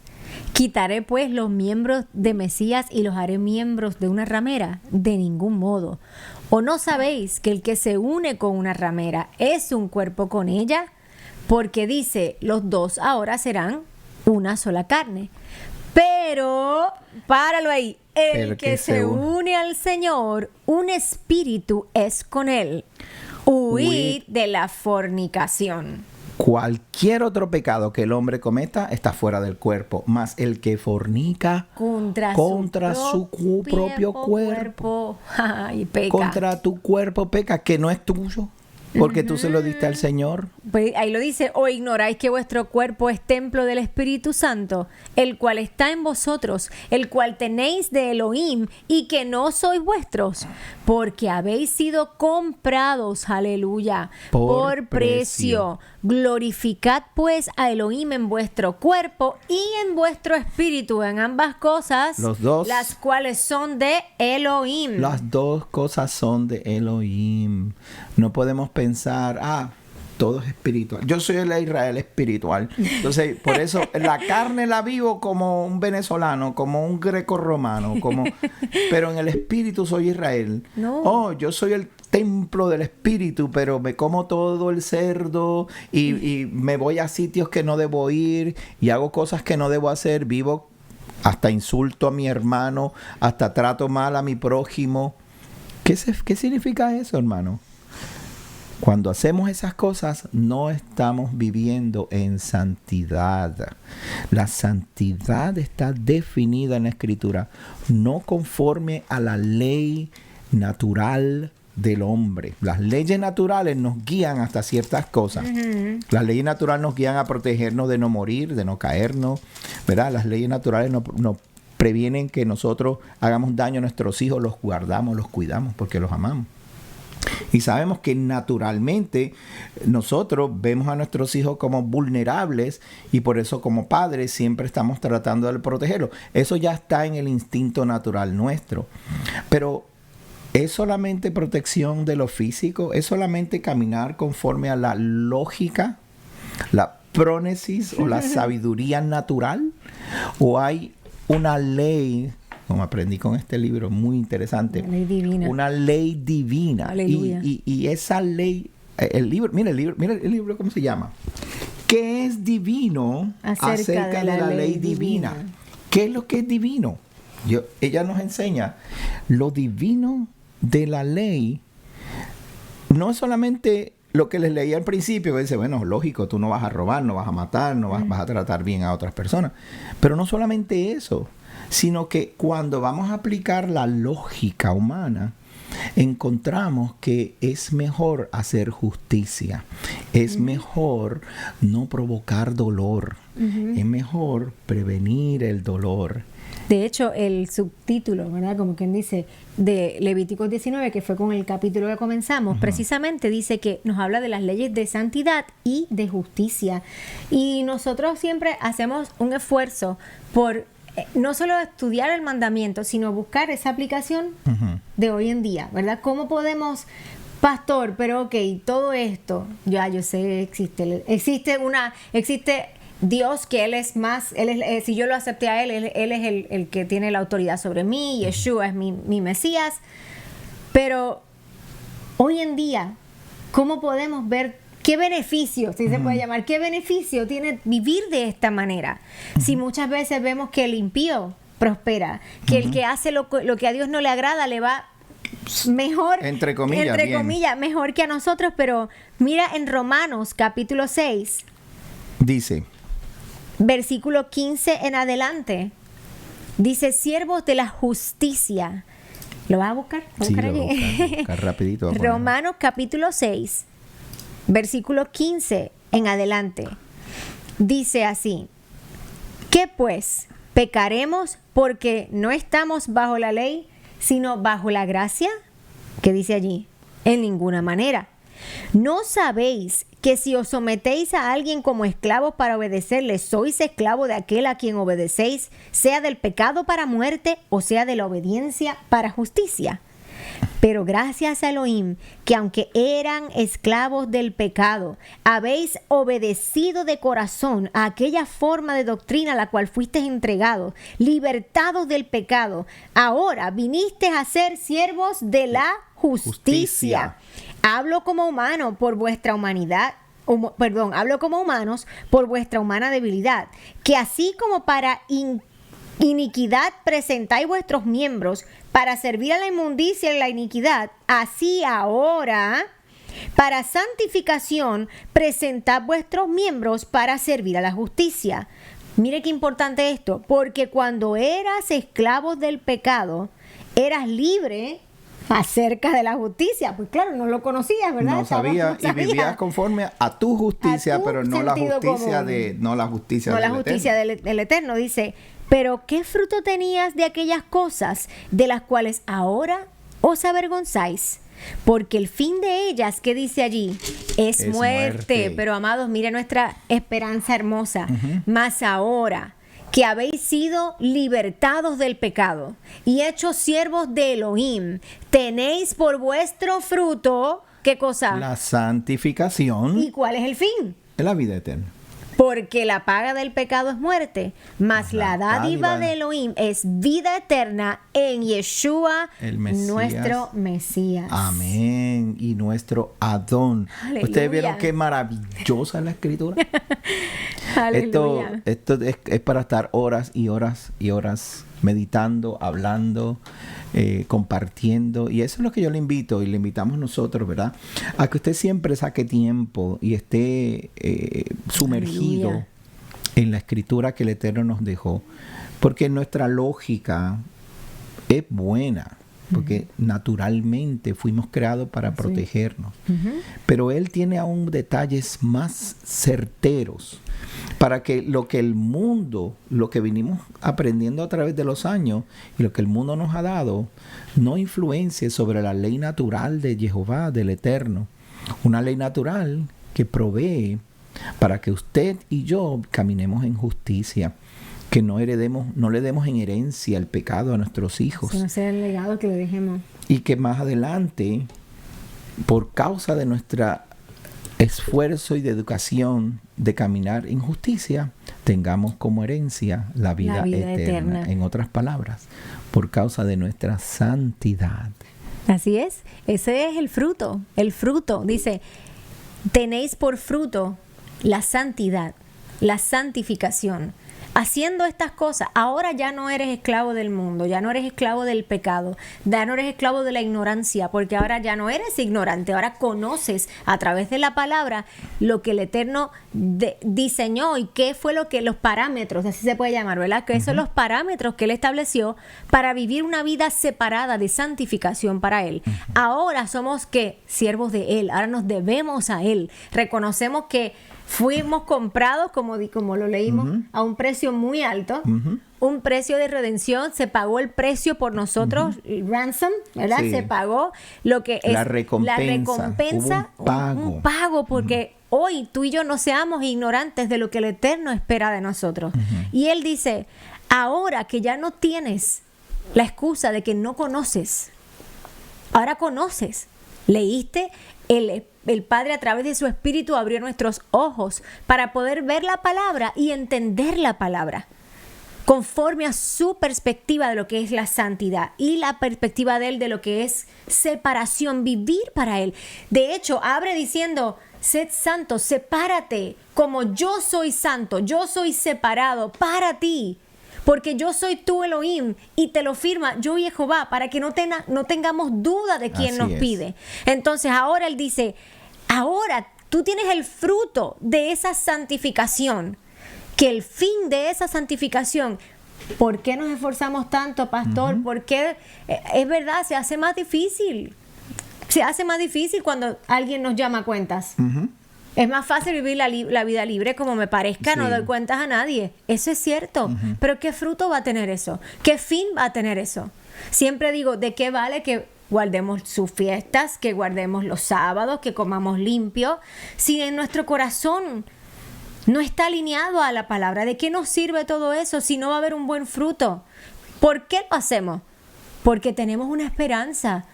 ¿Quitaré pues los miembros de Mesías y los haré miembros de una ramera? De ningún modo. ¿O no sabéis que el que se une con una ramera es un cuerpo con ella? Porque dice, los dos ahora serán una sola carne. Pero, páralo ahí, el que se une al Señor, un espíritu es con él. Huid de la fornicación. Cualquier otro pecado que el hombre cometa está fuera del cuerpo, mas el que fornica contra su propio cuerpo. Y peca. Contra tu cuerpo peca, que no es tuyo, porque tú se lo diste al Señor. Pues ahí lo dice, ¿o ignoráis que vuestro cuerpo es templo del Espíritu Santo, el cual está en vosotros, el cual tenéis de Elohim, y que no sois vuestros? Porque habéis sido comprados, aleluya, por precio. Glorificad pues a Elohim en vuestro cuerpo y en vuestro espíritu, en ambas cosas, Los dos. las cuales son de Elohim. Las dos cosas son de Elohim. No podemos pensar, todo es espiritual. Yo soy el Israel espiritual. Entonces, por eso la carne la vivo como un venezolano, como un greco-romano, pero en el espíritu soy Israel. No. Yo soy el templo del espíritu, pero me como todo el cerdo y me voy a sitios que no debo ir y hago cosas que no debo hacer. Vivo, hasta insulto a mi hermano, hasta trato mal a mi prójimo. ¿Qué significa eso, hermano? Cuando hacemos esas cosas, no estamos viviendo en santidad. La santidad está definida en la Escritura, no conforme a la ley natural del hombre. Las leyes naturales nos guían hasta ciertas cosas. Las leyes naturales nos guían a protegernos de no morir, de no caernos, ¿verdad? Las leyes naturales nos previenen que nosotros hagamos daño a nuestros hijos, los guardamos, los cuidamos porque los amamos. Y sabemos que naturalmente nosotros vemos a nuestros hijos como vulnerables y por eso como padres siempre estamos tratando de protegerlos. Eso ya está en el instinto natural nuestro. Pero ¿es solamente protección de lo físico? ¿Es solamente caminar conforme a la lógica, la prónesis o la sabiduría natural? ¿O hay una ley, como aprendí con este libro, muy interesante? Una ley divina. Una ley divina. Aleluya. Y esa ley, el libro, mira el libro, ¿cómo se llama? ¿Qué es divino acerca de la ley divina? ¿Qué es lo que es divino? Ella nos enseña lo divino de la ley. No es solamente lo que les leí al principio, que dice, bueno, lógico, tú no vas a robar, no vas a matar, no vas a tratar bien a otras personas. Pero no solamente eso, sino que cuando vamos a aplicar la lógica humana, encontramos que es mejor hacer justicia, es mejor no provocar dolor, es mejor prevenir el dolor. De hecho, el subtítulo, ¿verdad? Como quien dice, de Levíticos 19, que fue con el capítulo que comenzamos, precisamente dice que nos habla de las leyes de santidad y de justicia. Y nosotros siempre hacemos un esfuerzo por no solo estudiar el mandamiento, sino buscar esa aplicación de hoy en día, ¿verdad? ¿Cómo podemos, pastor, pero ok, todo esto, yo sé, existe Dios, que Él es más, si yo lo acepté a Él es el que tiene la autoridad sobre mí, Yeshua es mi Mesías, pero hoy en día, ¿cómo podemos ver qué beneficio, si se puede llamar, qué beneficio tiene vivir de esta manera? Si muchas veces vemos que el impío prospera, que el que hace lo que a Dios no le agrada le va mejor, entre comillas, mejor que a nosotros, pero mira en Romanos capítulo 6, dice, versículo 15 en adelante, dice, siervos de la justicia. ¿Lo vas a buscar? Sí, lo voy a buscar rapidito. Romanos capítulo 6, versículo 15 en adelante. Dice así, ¿qué pues? ¿Pecaremos porque no estamos bajo la ley, sino bajo la gracia? ¿Qué dice allí? En ninguna manera. ¿No sabéis que si os sometéis a alguien como esclavos para obedecerle, sois esclavo de aquel a quien obedecéis, sea del pecado para muerte o sea de la obediencia para justicia? Pero gracias a Elohim, que aunque eran esclavos del pecado, habéis obedecido de corazón a aquella forma de doctrina a la cual fuisteis entregados, libertados del pecado, ahora vinisteis a ser siervos de la justicia. Hablo como humano por vuestra humanidad, hablo como humanos por vuestra humana debilidad, que así como para iniquidad presentáis vuestros miembros para servir a la inmundicia y la iniquidad, así ahora para santificación presentad vuestros miembros para servir a la justicia. Mire qué importante esto, porque cuando eras esclavo del pecado, eras libre acerca de la justicia. Pues claro, no lo conocías, ¿verdad? No sabía, y vivías conforme a tu justicia, pero no la justicia del Eterno. Dice, pero ¿qué fruto tenías de aquellas cosas de las cuales ahora os avergonzáis? Porque el fin de ellas, ¿qué dice allí? Es muerte. Pero amados, mire nuestra esperanza hermosa. Mas ahora que habéis sido libertados del pecado y hechos siervos de Elohim, tenéis por vuestro fruto, ¿qué cosa? La santificación. ¿Y cuál es el fin? La vida eterna. Porque la paga del pecado es muerte, mas la dádiva de Elohim es vida eterna en Yeshua, nuestro Mesías. Amén. Y nuestro Adón. Aleluya. ¿Ustedes vieron qué maravillosa es la escritura? Aleluya. Esto es para estar horas y horas y horas meditando, hablando, compartiendo, y eso es lo que yo le invito y le invitamos nosotros, ¿verdad? A que usted siempre saque tiempo y esté sumergido Aleluya. En la escritura que el Eterno nos dejó, porque nuestra lógica es buena, porque naturalmente fuimos creados para protegernos, pero Él tiene aún detalles más certeros para que lo que el mundo, lo que vinimos aprendiendo a través de los años y lo que el mundo nos ha dado, no influencie sobre la ley natural de Jehová, del Eterno. Una ley natural que provee para que usted y yo caminemos en justicia, que no le demos en herencia el pecado a nuestros hijos. Si no sea el legado que le dejemos. Y que más adelante, por causa de nuestro esfuerzo y de educación de caminar en justicia, tengamos como herencia la vida eterna. En otras palabras, por causa de nuestra santidad. Así es, ese es el fruto. El fruto, dice, tenéis por fruto la santidad, la santificación. Haciendo estas cosas, ahora ya no eres esclavo del mundo, ya no eres esclavo del pecado, ya no eres esclavo de la ignorancia, porque ahora ya no eres ignorante, ahora conoces a través de la palabra lo que el Eterno diseñó y qué fue lo que los parámetros, así se puede llamar, ¿verdad? Que son los parámetros que Él estableció para vivir una vida separada de santificación para Él. Ahora somos, ¿qué? Siervos de Él, ahora nos debemos a Él, reconocemos que fuimos comprados, como lo leímos, a un precio muy alto, un precio de redención, se pagó el precio por nosotros, el ransom, ¿verdad? Sí. Se pagó lo que es la recompensa, un pago, porque hoy tú y yo no seamos ignorantes de lo que el Eterno espera de nosotros. Y Él dice, ahora que ya no tienes la excusa de que no conoces, ahora conoces, leíste, el Padre a través de su Espíritu abrió nuestros ojos para poder ver la palabra y entender la palabra conforme a su perspectiva de lo que es la santidad y la perspectiva de Él de lo que es separación, vivir para Él. De hecho, abre diciendo, sed santos, sepárate, como yo soy santo, yo soy separado para ti. Porque yo soy tu Elohim y te lo firma yo y Jehová para que no tengamos duda de quién nos pide. Entonces ahora Él dice, ahora tú tienes el fruto de esa santificación, que el fin de esa santificación, ¿por qué nos esforzamos tanto, pastor? ¿Por qué? Es verdad, se hace más difícil. Se hace más difícil cuando alguien nos llama a cuentas. Es más fácil vivir la vida libre como me parezca, no doy cuentas a nadie. Eso es cierto. Pero ¿qué fruto va a tener eso? ¿Qué fin va a tener eso? Siempre digo, ¿de qué vale que guardemos sus fiestas, que guardemos los sábados, que comamos limpio? Si en nuestro corazón no está alineado a la palabra, ¿de qué nos sirve todo eso si no va a haber un buen fruto? ¿Por qué lo hacemos? Porque tenemos una esperanza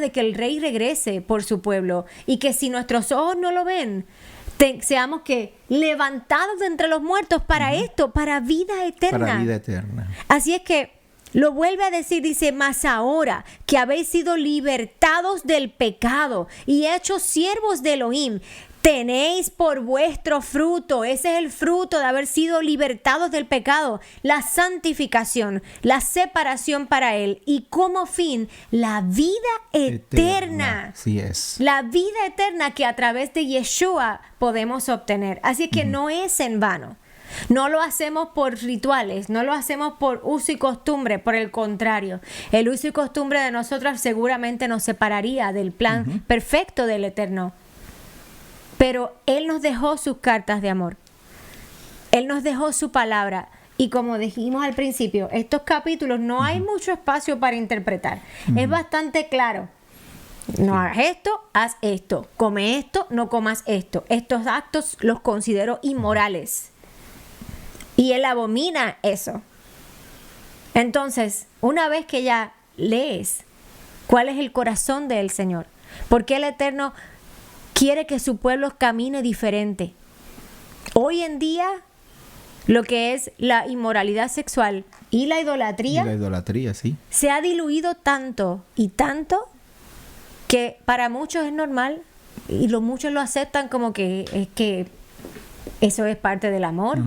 de que el Rey regrese por su pueblo y que si nuestros ojos no lo ven, seamos que levantados de entre los muertos para esto, para vida eterna. Para vida eterna. Así es que lo vuelve a decir, dice, mas ahora que habéis sido libertados del pecado y hechos siervos de Elohim, tenéis por vuestro fruto, ese es el fruto de haber sido libertados del pecado, la santificación, la separación para Él y como fin la vida eterna. Así es. La vida eterna que a través de Yeshua podemos obtener. Así que no es en vano. No lo hacemos por rituales, no lo hacemos por uso y costumbre, por el contrario. El uso y costumbre de nosotros seguramente nos separaría del plan perfecto del Eterno. Pero Él nos dejó sus cartas de amor. Él nos dejó su palabra. Y como dijimos al principio, estos capítulos no hay mucho espacio para interpretar. Es bastante claro. No hagas esto, haz esto. Come esto, no comas esto. Estos actos los considero inmorales. Y Él abomina eso. Entonces, una vez que ya lees cuál es el corazón del Señor, por qué el Eterno quiere que su pueblo camine diferente. Hoy en día, lo que es la inmoralidad sexual y la idolatría, sí, se ha diluido tanto y tanto que para muchos es normal y muchos lo aceptan como que eso es parte del amor.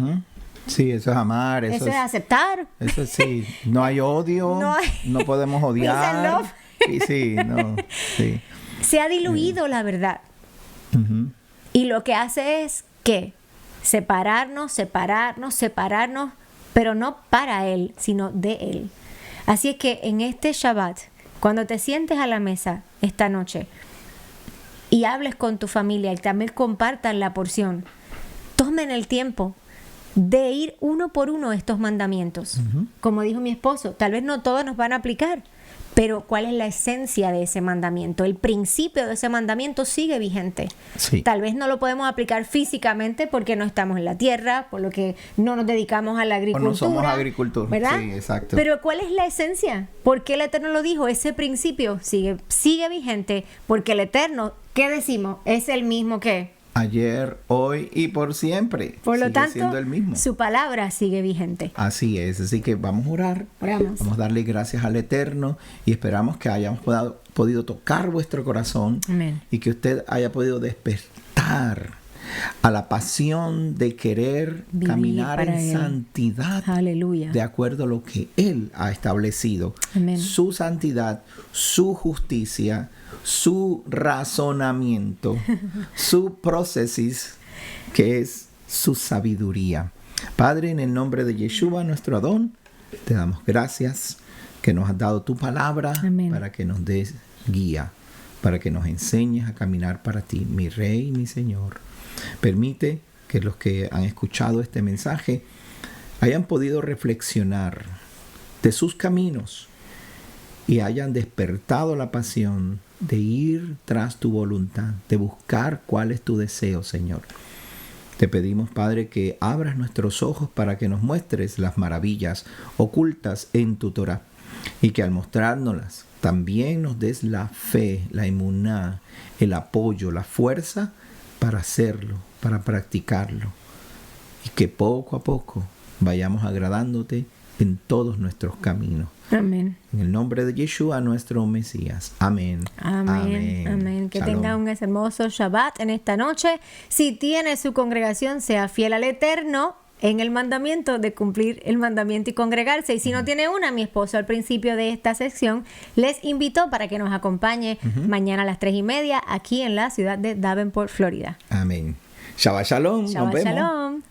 Sí, eso es amar. Eso es aceptar. Eso sí, no hay odio, no podemos odiar. Sí. Se ha diluido la verdad. Y lo que hace es que separarnos, pero no para Él, sino de Él. Así es que en este Shabbat, cuando te sientes a la mesa esta noche y hables con tu familia y también compartan la porción, tomen el tiempo de ir uno por uno estos mandamientos. Como dijo mi esposo, tal vez no todos nos van a aplicar, pero ¿cuál es la esencia de ese mandamiento? El principio de ese mandamiento sigue vigente. Sí. Tal vez no lo podemos aplicar físicamente porque no estamos en la tierra, por lo que no nos dedicamos a la O agricultura. no somos agricultores. ¿Verdad? Sí, exacto. Pero ¿cuál es la esencia? ¿Por qué el Eterno lo dijo? Ese principio sigue vigente porque el Eterno, ¿qué decimos? Es el mismo que... Ayer, hoy y por siempre. Por lo Sigue tanto, siendo el mismo. su palabra sigue vigente. Así es, así que vamos a orar. Oramos. Vamos a darle gracias al Eterno y esperamos que hayamos podido tocar vuestro corazón. Amén. Y que usted haya podido despertar a la pasión de querer Vivir caminar para en Él. santidad, Aleluya. de acuerdo a lo que Él ha establecido. Amén. Su santidad, su justicia, su razonamiento, su procesis, que es su sabiduría. Padre, en el nombre de Yeshua, nuestro Adón, te damos gracias que nos has dado tu palabra. Amén. Para que nos des guía, para que nos enseñes a caminar para ti, mi Rey y mi Señor. Permite que los que han escuchado este mensaje hayan podido reflexionar de sus caminos y hayan despertado la pasión de ir tras tu voluntad, de buscar cuál es tu deseo, Señor. Te pedimos, Padre, que abras nuestros ojos para que nos muestres las maravillas ocultas en tu Torah y que al mostrárnoslas también nos des la fe, la emuná, el apoyo, la fuerza para hacerlo, para practicarlo y que poco a poco vayamos agradándote en todos nuestros caminos. Amén. En el nombre de Yeshua, nuestro Mesías. Amén. Amén. Amén. Que Shalom. tenga un hermoso Shabbat en esta noche. Si tiene su congregación, sea fiel al Eterno en el mandamiento de cumplir el mandamiento y congregarse. Y si no tiene una, mi esposo al principio de esta sección les invitó para que nos acompañe mañana a las 3:30 aquí en la ciudad de Davenport, Florida. Amén. Shabbat Shalom. Shabbat Nos vemos. Shalom.